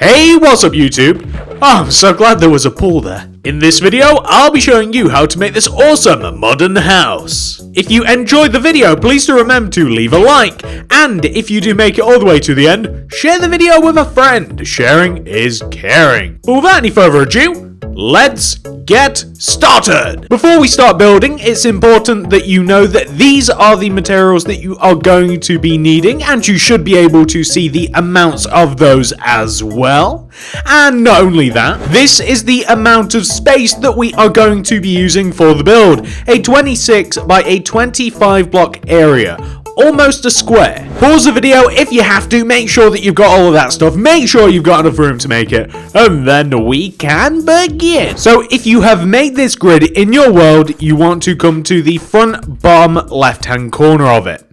Hey, what's up YouTube? Oh, I'm so glad there was a pool there. In this video, I'll be showing you how to make this awesome modern house. If you enjoyed the video, please do remember to leave a like, and if you do make it all the way to the end, share the video with a friend. Sharing is caring. But without any further ado, let's get started. Before we start building, it's important that you know that these are the materials that you are going to be needing, and you should be able to see the amounts of those as well. And not only that, this is the amount of space that we are going to be using for the build. A 26 by a 25 block area. Almost a square. Pause the video if you have to, make sure that you've got all of that stuff, make sure you've got enough room to make it, and then we can begin. So if you have made this grid in your world, you want to come to the front bottom left hand corner of it.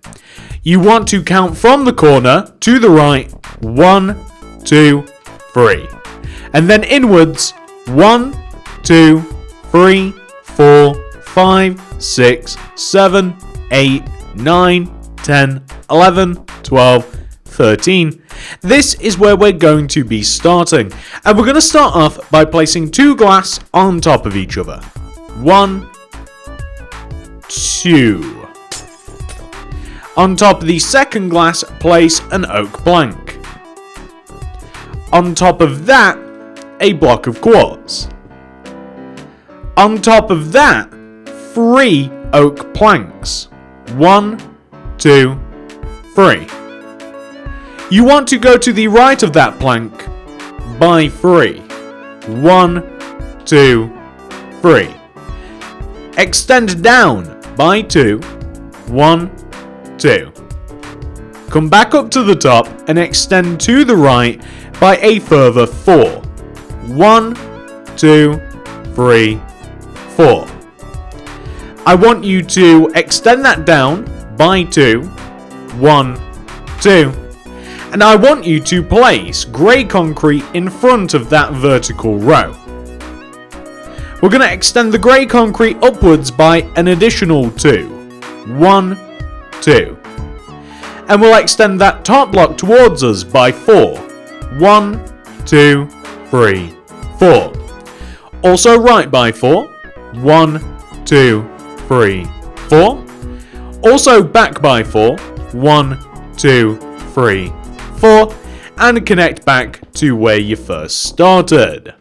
You want to count from the corner to the right, 1, 2, 3. And then inwards, 1, 2, 3, 4, 5, 6, 7, 8, 9, 10, 11, 12, 13. This is where we're going to be starting. And we're going to start off by placing 2 glass on top of each other. 1, 2. On top of the second glass, place an oak plank. On top of that, a block of quartz. On top of that, 3 oak planks. 1, 2, 3. You want to go to the right of that plank by 3. 1, 2, 3. Extend down by 2. 1, 2. Come back up to the top and extend to the right by a further 4. 1, 2, 3, 4. I want you to extend that down by 2, 1, 2, and I want you to place grey concrete in front of that vertical row. We're going to extend the grey concrete upwards by an additional 2, 1, 2, and we'll extend that top block towards us by 4, 1, 2, 3, 4. Also right by 4, 1, 2, 3, 4. Also back by 4, 1, 2, 3, 4, and connect back to where you first started.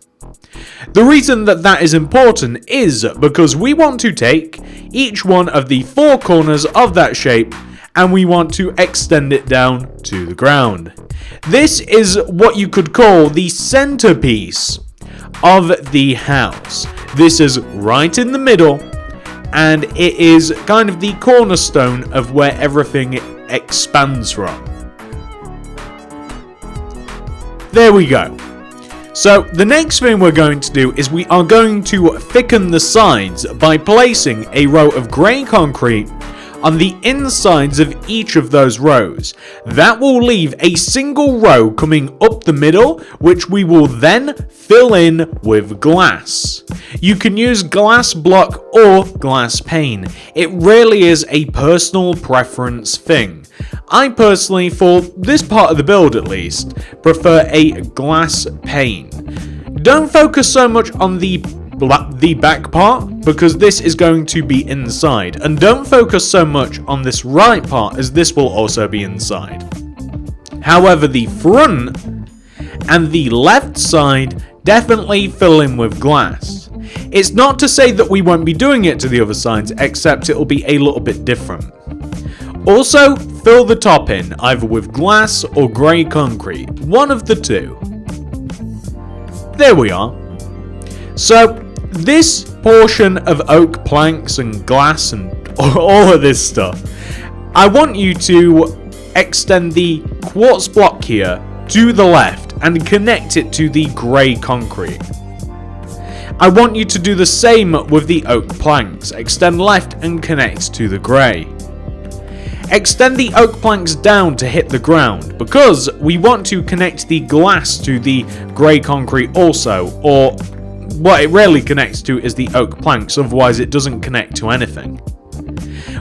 The reason that is important is because we want to take each one of the 4 corners of that shape and we want to extend it down to the ground. This is what you could call the centerpiece of the house. This is right in the middle, and it is kind of the cornerstone of where everything expands from. There we go. So the next thing we're going to do is we are going to thicken the sides by placing a row of grey concrete on the insides of each of those rows. That will leave a single row coming up the middle, which we will then fill in with glass. You can use glass block or glass pane. It really is a personal preference thing. I personally, for this part of the build at least, prefer a glass pane. Don't focus so much on the back part, because this is going to be inside, and don't focus so much on this right part, as this will also be inside. However, the front and the left side definitely fill in with glass. It's not to say that we won't be doing it to the other sides, except it will be a little bit different. Also, fill the top in, either with glass or grey concrete, one of the two. There we are. So, this portion of oak planks and glass and all of this stuff, I want you to extend the quartz block here to the left and connect it to the grey concrete. I want you to do the same with the oak planks. Extend left and connect to the grey. Extend the oak planks down to hit the ground, because we want to connect the glass to the grey concrete also, or what it rarely connects to is the oak planks, otherwise it doesn't connect to anything.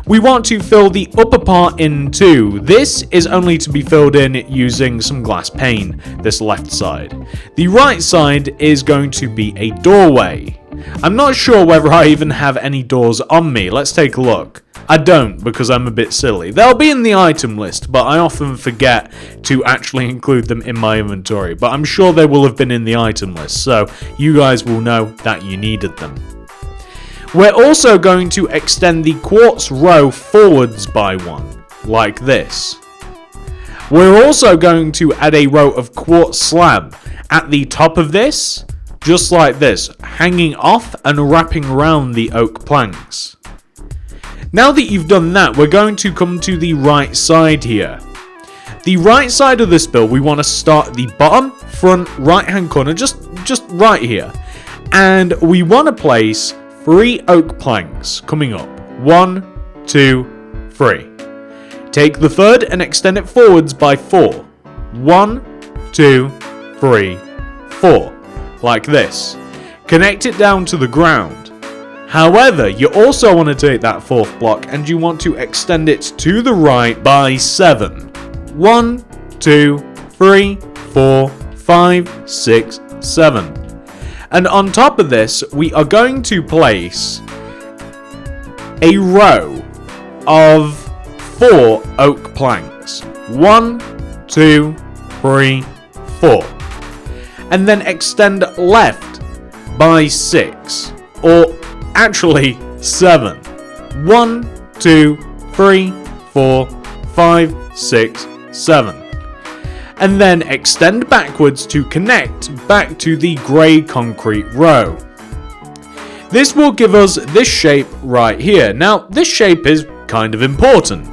We want to fill the upper part in too. This is only to be filled in using some glass pane, this left side. The right side is going to be a doorway. I'm not sure whether I even have any doors on me. Let's take a look. I don't, because I'm a bit silly. They'll be in the item list, but I often forget to actually include them in my inventory. But I'm sure they will have been in the item list, so you guys will know that you needed them. We're also going to extend the quartz row forwards by one, like this. We're also going to add a row of quartz slab at the top of this, just like this, hanging off and wrapping around the oak planks. Now that you've done that, we're going to come to the right side here. The right side of this build, we want to start at the bottom, front, right hand corner, just right here. And we want to place 3 oak planks coming up. 1, 2, 3. Take the third and extend it forwards by 4. 1, 2, 3, 4. Like this. Connect it down to the ground. However, you also want to take that 4th block and you want to extend it to the right by 7. 1, 2, 3, 4, 5, 6, 7. And on top of this, we are going to place a row of 4 oak planks. 1, 2, 3, 4. And then extend left by 6. Or actually 7. 1, 2, 3, 4, 5, 6, 7. And then extend backwards to connect back to the grey concrete row. This will give us this shape right here. Now, this shape is kind of important.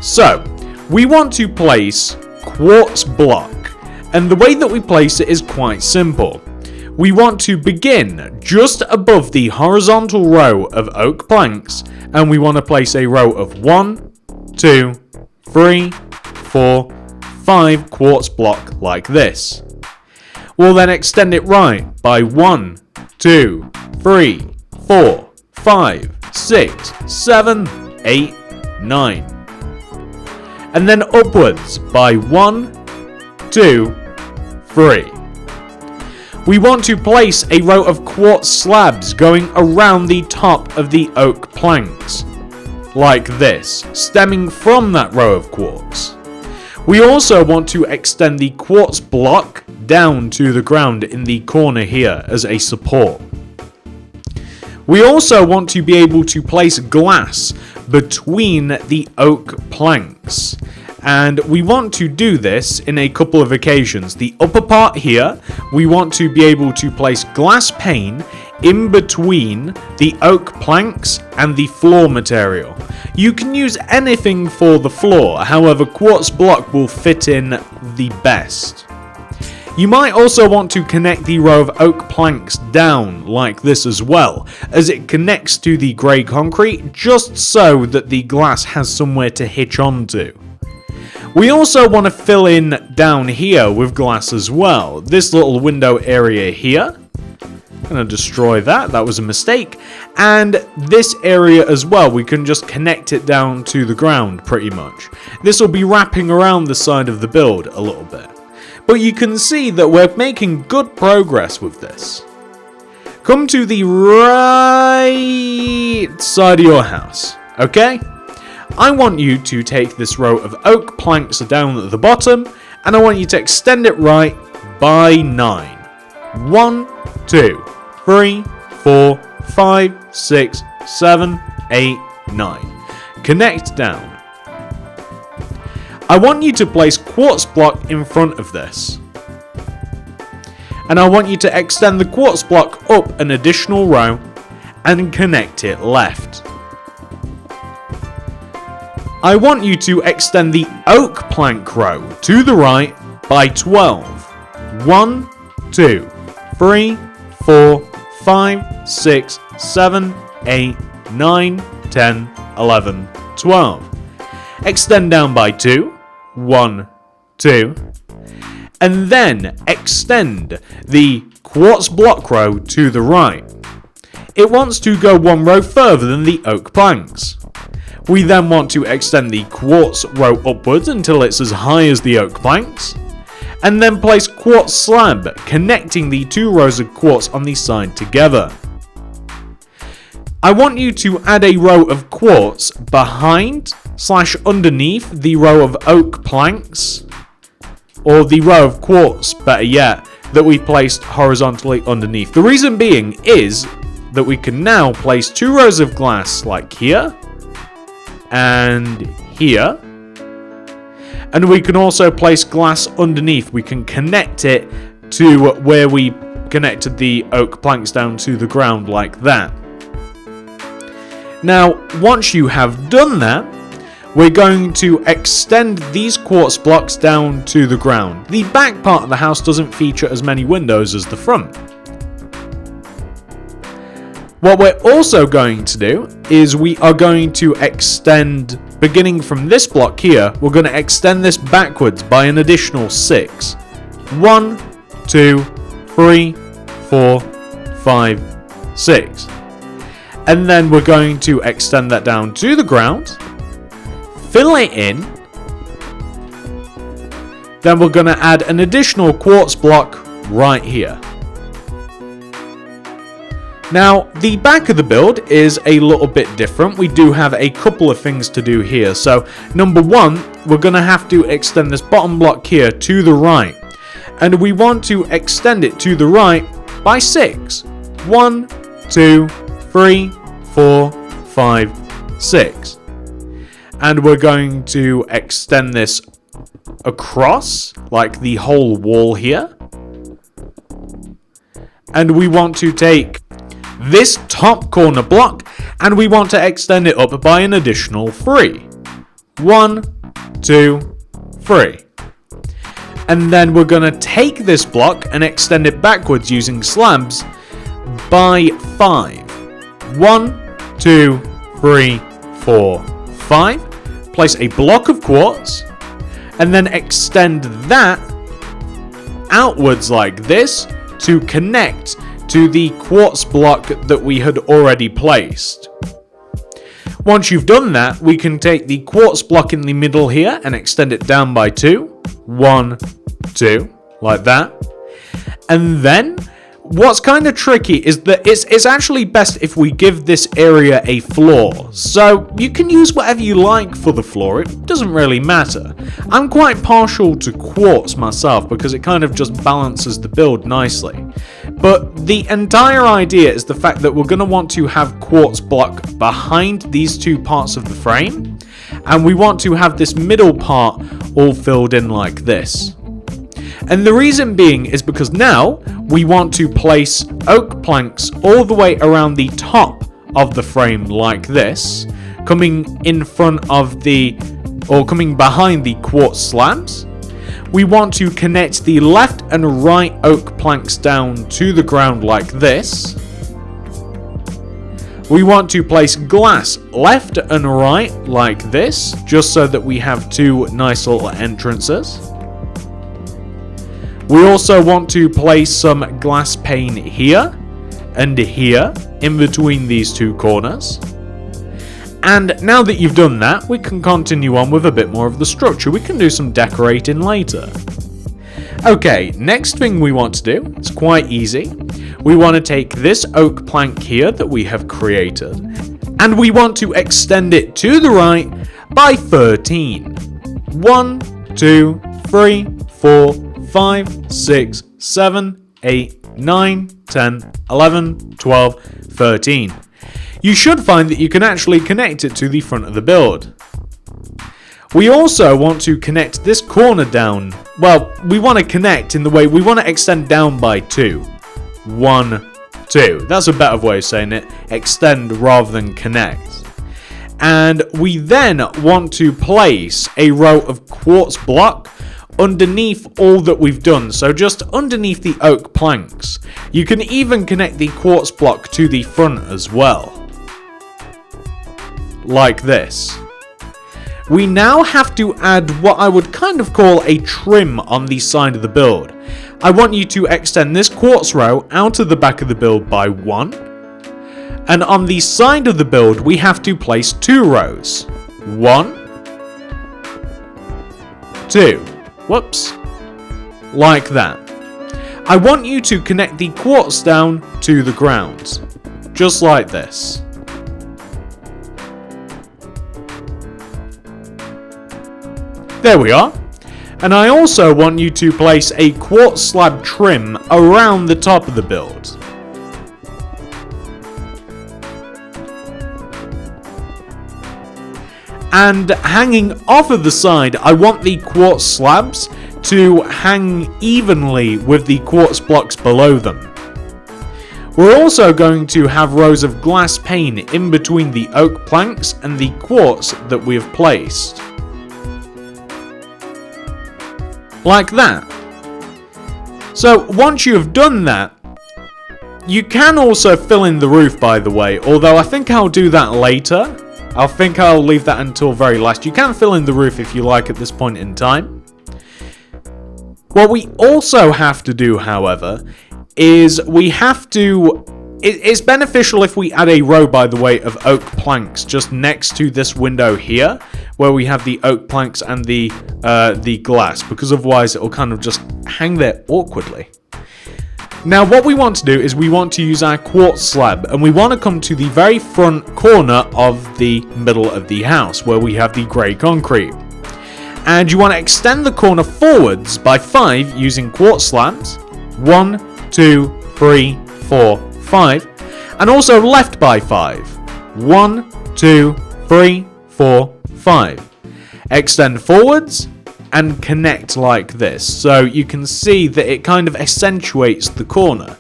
So, we want to place quartz block, and the way that we place it is quite simple. We want to begin just above the horizontal row of oak planks, and we want to place a row of 1, 2, 3, 4, 5 quartz block like this. We'll then extend it right by 1, 2, 3, 4, 5, 6, 7, 8, 9. And then upwards by 1, 2, 3. We want to place a row of quartz slabs going around the top of the oak planks, like this, stemming from that row of quartz. We also want to extend the quartz block down to the ground in the corner here as a support. We also want to be able to place glass between the oak planks. And we want to do this in a couple of occasions. The upper part here, we want to be able to place glass pane in between the oak planks and the floor material. You can use anything for the floor, however quartz block will fit in the best. You might also want to connect the row of oak planks down like this as well, as it connects to the grey concrete just so that the glass has somewhere to hitch onto. We also want to fill in down here with glass as well. This little window area here. I'm going to destroy that. That was a mistake. And this area as well. We can just connect it down to the ground pretty much. This will be wrapping around the side of the build a little bit. But you can see that we're making good progress with this. Come to the right side of your house. Okay? I want you to take this row of oak planks down at the bottom, and I want you to extend it right by 9. 1, 2, 3, 4, 5, 6, 7, 8, 9. Connect down. I want you to place quartz block in front of this. And I want you to extend the quartz block up an additional row and connect it left. I want you to extend the oak plank row to the right by 12. 1, 2, 3, 4, 5, 6, 7, 8, 9, 10, 11, 12. Extend down by 2. 1, 2. And then extend the quartz block row to the right. It wants to go one row further than the oak planks. We then want to extend the quartz row upwards until it's as high as the oak planks, and then place quartz slab, connecting the 2 rows of quartz on the side together. I want you to add a row of quartz behind / underneath the row of oak planks, or the row of quartz, better yet, that we placed horizontally underneath. The reason being is that we can now place 2 rows of glass like here and here, and we can also place glass underneath. We can connect it to where we connected the oak planks down to the ground like that. Now, once you have done that, we're going to extend these quartz blocks down to the ground. The back part of the house doesn't feature as many windows as the front. What we're also going to do is we are going to extend, beginning from this block here, we're going to extend this backwards by an additional 6. 1, 2, 3, 4, 5, 6. And then we're going to extend that down to the ground, fill it in, then we're going to add an additional quartz block right here. Now, the back of the build is a little bit different. We do have a couple of things to do here. So, number 1, we're going to have to extend this bottom block here to the right. And we want to extend it to the right by 6. 1, 2, 3, 4, 5, 6. And we're going to extend this across, like the whole wall here. And we want to take this top corner block, and we want to extend it up by an additional 3. 1, 2, 3. And then we're going to take this block and extend it backwards using slabs by 5. 1, 2, 3, 4, 5. Place a block of quartz, and then extend that outwards like this to connect to the quartz block that we had already placed. Once you've done that, we can take the quartz block in the middle here and extend it down by 2. 1, 2, like that. And then, what's kind of tricky is that it's actually best if we give this area a floor. So, you can use whatever you like for the floor, it doesn't really matter. I'm quite partial to quartz myself because it kind of just balances the build nicely. But the entire idea is the fact that we're going to want to have quartz block behind these 2 parts of the frame, and we want to have this middle part all filled in like this. And the reason being is because now we want to place oak planks all the way around the top of the frame like this, coming in front of coming behind the quartz slabs. We want to connect the left and right oak planks down to the ground like this. We want to place glass left and right like this, just so that we have 2 nice little entrances. We also want to place some glass pane here and here in between these 2 corners. And now that you've done that, we can continue on with a bit more of the structure. We can do some decorating later. Okay, next thing we want to do, it's quite easy. We want to take this oak plank here that we have created, and we want to extend it to the right by 13. 1, 2, 3, 4, 5, 6, 7, 8, 9, 10, 11, 12, 13. You should find that you can actually connect it to the front of the build. We also want to connect this corner down. Well, we want to connect in the way we want to extend down by 2. 1, 2. That's a better way of saying it. Extend rather than connect. And we then want to place a row of quartz block underneath all that we've done, so just underneath the oak planks. You can even connect the quartz block to the front as well, like this. We now have to add what I would kind of call a trim on the side of the build. I want you to extend this quartz row out of the back of the build by 1, And on the side of the build, we have to place 2 rows. 1, 2. Whoops. Like that. I want you to connect the quartz down to the ground. Just like this. There we are. And I also want you to place a quartz slab trim around the top of the build. And hanging off of the side, I want the quartz slabs to hang evenly with the quartz blocks below them. We're also going to have rows of glass pane in between the oak planks and the quartz that we have placed. Like that. So once you have done that, you can also fill in the roof, by the way, although I think I'll do that later. I think I'll leave that until very last. You can fill in the roof if you like at this point in time. What we also have to do, however, is we have to... It's beneficial if we add a row, by the way, of oak planks just next to this window here, where we have the oak planks and the glass, because otherwise it'll kind of just hang there awkwardly. Now what we want to do is we want to use our quartz slab, and we want to come to the very front corner of the middle of the house where we have the grey concrete. And you want to extend the corner forwards by 5 using quartz slabs. 1, 2, 3, 4, 5. And also left by 5. 1, 2, 3, 4, 5. Extend forwards and connect like this, so you can see that it kind of accentuates the corner.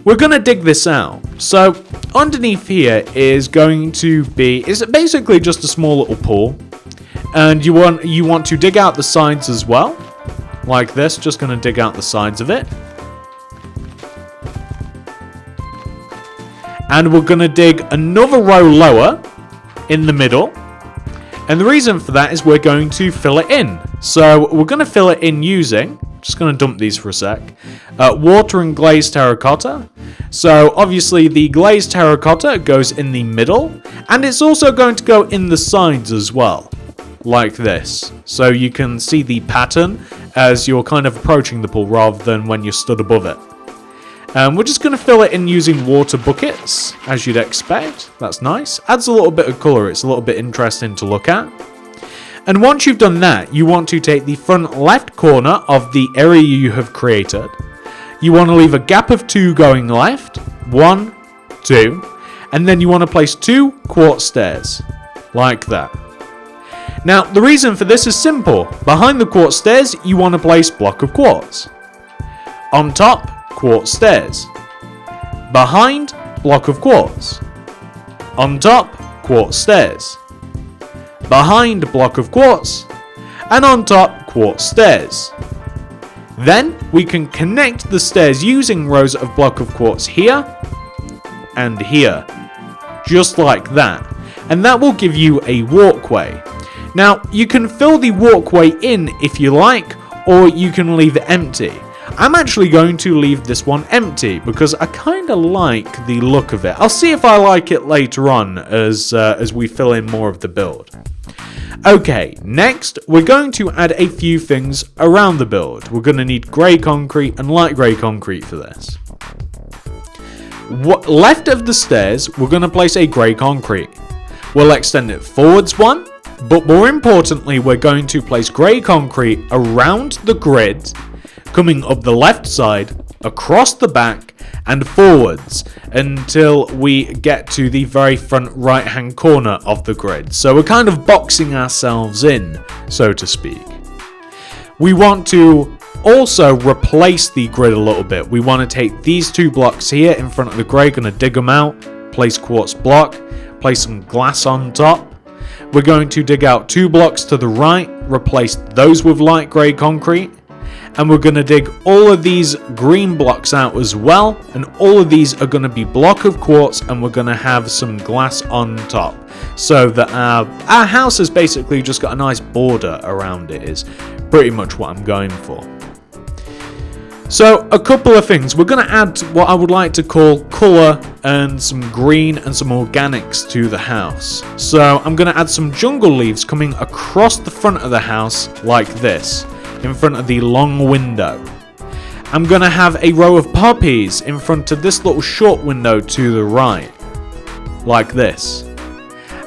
We're going to dig this out. So underneath here is going to be, it's basically just a small little pool, and you want to dig out the sides as well, like this. Just going to dig out the sides of it, and we're going to dig another row lower in the middle. And the reason for that is we're going to fill it in. So we're going to fill it in using, just going to dump these for a sec, water and glazed terracotta. So obviously the glazed terracotta goes in the middle, and it's also going to go in the sides as well, like this. So you can see the pattern as you're kind of approaching the pool rather than when you're stood above it. We're just going to fill it in using water buckets, as you'd expect. That's nice. Adds a little bit of colour. It's a little bit interesting to look at. And once you've done that, you want to take the front left corner of the area you have created. You want to leave a gap of 2 going left. 1, 2. And then you want to place 2 quartz stairs. Like that. Now, the reason for this is simple. Behind the quartz stairs, you want to place block of quartz. On top, quartz stairs. Behind, block of quartz. On top, quartz stairs. Behind, block of quartz. And on top, quartz stairs. Then we can connect the stairs using rows of block of quartz here and here. Just like that. And that will give you a walkway. Now, you can fill the walkway in if you like, or you can leave it empty. I'm actually going to leave this one empty because I kind of like the look of it. I'll see if I like it later on as we fill in more of the build. Okay, next we're going to add a few things around the build. We're going to need grey concrete and light grey concrete for this. Left of the stairs, we're going to place a grey concrete. We'll extend it forwards 1, but more importantly, we're going to place grey concrete around the grid, coming up the left side, across the back, and forwards until we get to the very front right hand corner of the grid. So we're kind of boxing ourselves in, so to speak. We want to also replace the grid a little bit. We want to take these 2 blocks here in front of the grey, going to dig them out, place quartz block, place some glass on top. We're going to dig out 2 blocks to the right, replace those with light grey concrete. And we're going to dig all of these green blocks out as well, and all of these are going to be block of quartz, and we're going to have some glass on top, so that our house has basically just got a nice border around it, is pretty much what I'm going for. So a couple of things. We're going to add what I would like to call colour and some green and some organics to the house. So I'm going to add some jungle leaves coming across the front of the house like this, in front of the long window. I'm going to have a row of poppies in front of this little short window to the right, like this.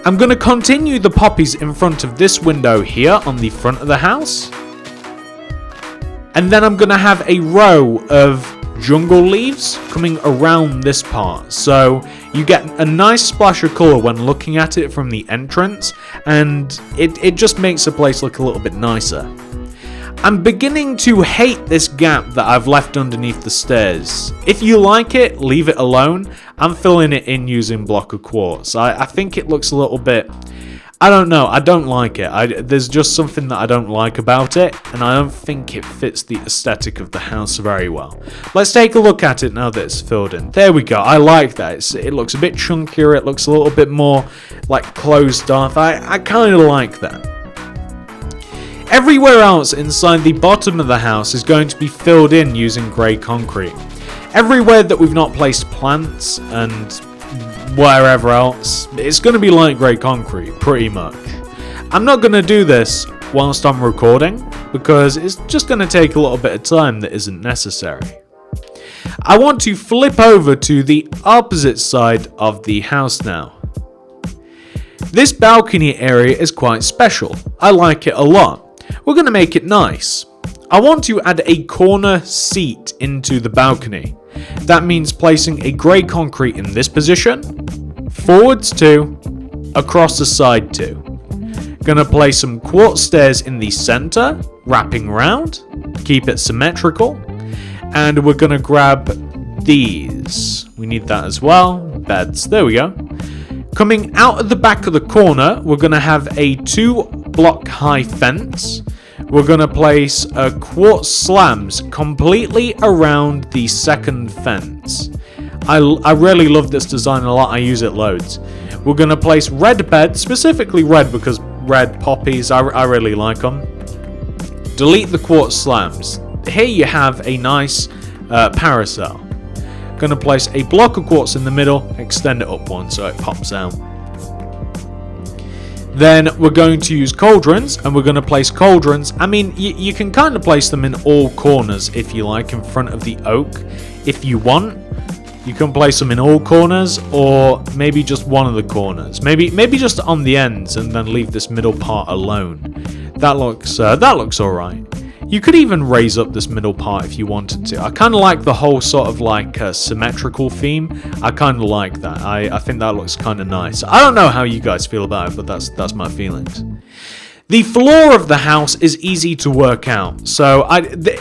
I'm going to continue the poppies in front of this window here on the front of the house. And then I'm going to have a row of jungle leaves coming around this part. So you get a nice splash of colour when looking at it from the entrance. And it just makes the place look a little bit nicer. I'm beginning to hate this gap that I've left underneath the stairs. If you like it, leave it alone. I'm filling it in using block of quartz. I think it looks a little bit... I don't know, I don't like it. There's just something that I don't like about it, and I don't think it fits the aesthetic of the house very well. Let's take a look at it now that it's filled in. There we go, I like that. It looks a bit chunkier, it looks a little bit more like closed off. I kind of like that. Everywhere else inside the bottom of the house is going to be filled in using grey concrete. Everywhere that we've not placed plants and wherever else, it's going to be like grey concrete, pretty much. I'm not going to do this whilst I'm recording, because it's just going to take a little bit of time that isn't necessary. I want to flip over to the opposite side of the house now. This balcony area is quite special. I like it a lot. We're going to make it nice. I want to add a corner seat into the balcony. That means placing a grey concrete in this position, forwards 2, across the side 2. Gonna place some quartz stairs in the center, wrapping round, keep it symmetrical, and we're gonna grab these. We need that as well, beds, there we go. Coming out of the back of the corner, we're gonna have a 2-block high fence. We're going to place quartz slabs completely around the second fence. I really love this design a lot. I use it loads. We're going to place red beds, specifically red because red poppies, I really like them. Delete the quartz slabs. Here you have a nice parasol. Going to place a block of quartz in the middle, extend it up one so it pops out. Then we're going to use cauldrons, and we're going to place cauldrons. I mean, you can kind of place them in all corners if you like, in front of the oak. If you want, you can place them in all corners, or maybe just one of the corners. Maybe just on the ends, and then leave this middle part alone. That looks alright. You could even raise up this middle part if you wanted to. I kind of like the whole sort of like symmetrical theme. I kind of like that. I think that looks kind of nice. I don't know how you guys feel about it, but that's my feelings. The floor of the house is easy to work out. So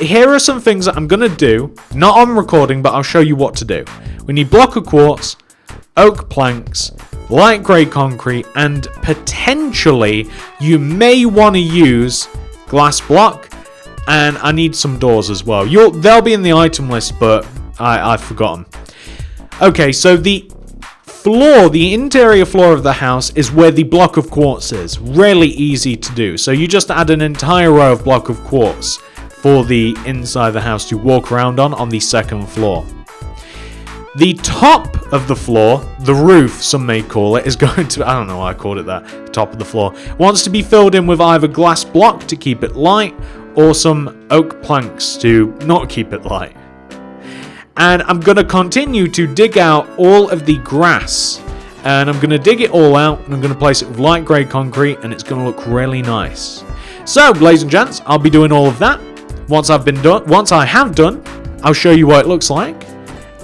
here are some things that I'm going to do. Not on recording, but I'll show you what to do. We need block of quartz, oak planks, light grey concrete, and potentially you may want to use glass block. And I need some doors as well. They'll be in the item list, but I've forgotten. Okay, so the interior floor of the house is where the block of quartz is. Really easy to do. So you just add an entire row of block of quartz for the inside of the house to walk around on the second floor. The top of the floor, the roof, some may call it, is going to... I don't know why I called it that. The top of the floor. Wants to be filled in with either glass block to keep it light, or some oak planks to not keep it light. And I'm going to continue to dig out all of the grass. And I'm going to dig it all out, and I'm going to place it with light grey concrete, and it's going to look really nice. So, ladies and gents, I'll be doing all of that. Once I have done, I'll show you what it looks like.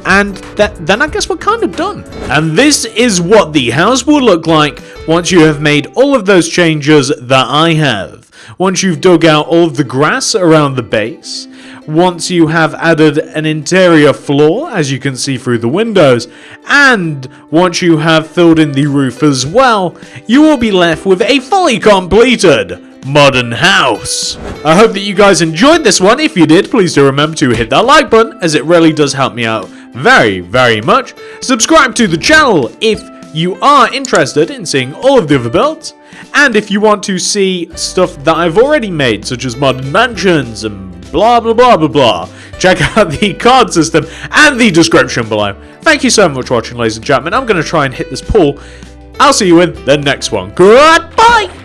And then I guess we're kind of done. And this is what the house will look like once you have made all of those changes that I have. Once you've dug out all of the grass around the base. Once you have added an interior floor, as you can see through the windows. And once you have filled in the roof as well, you will be left with a fully completed modern house. I hope that you guys enjoyed this one. If you did, please do remember to hit that like button, as it really does help me out very, very much. Subscribe to the channel if you are interested in seeing all of the other builds. And if you want to see stuff that I've already made, such as modern mansions and blah blah blah blah blah, check out the card system and the description below. Thank you so much for watching, ladies and gentlemen. I'm going to try and hit this pool. I'll see you in the next one. Goodbye!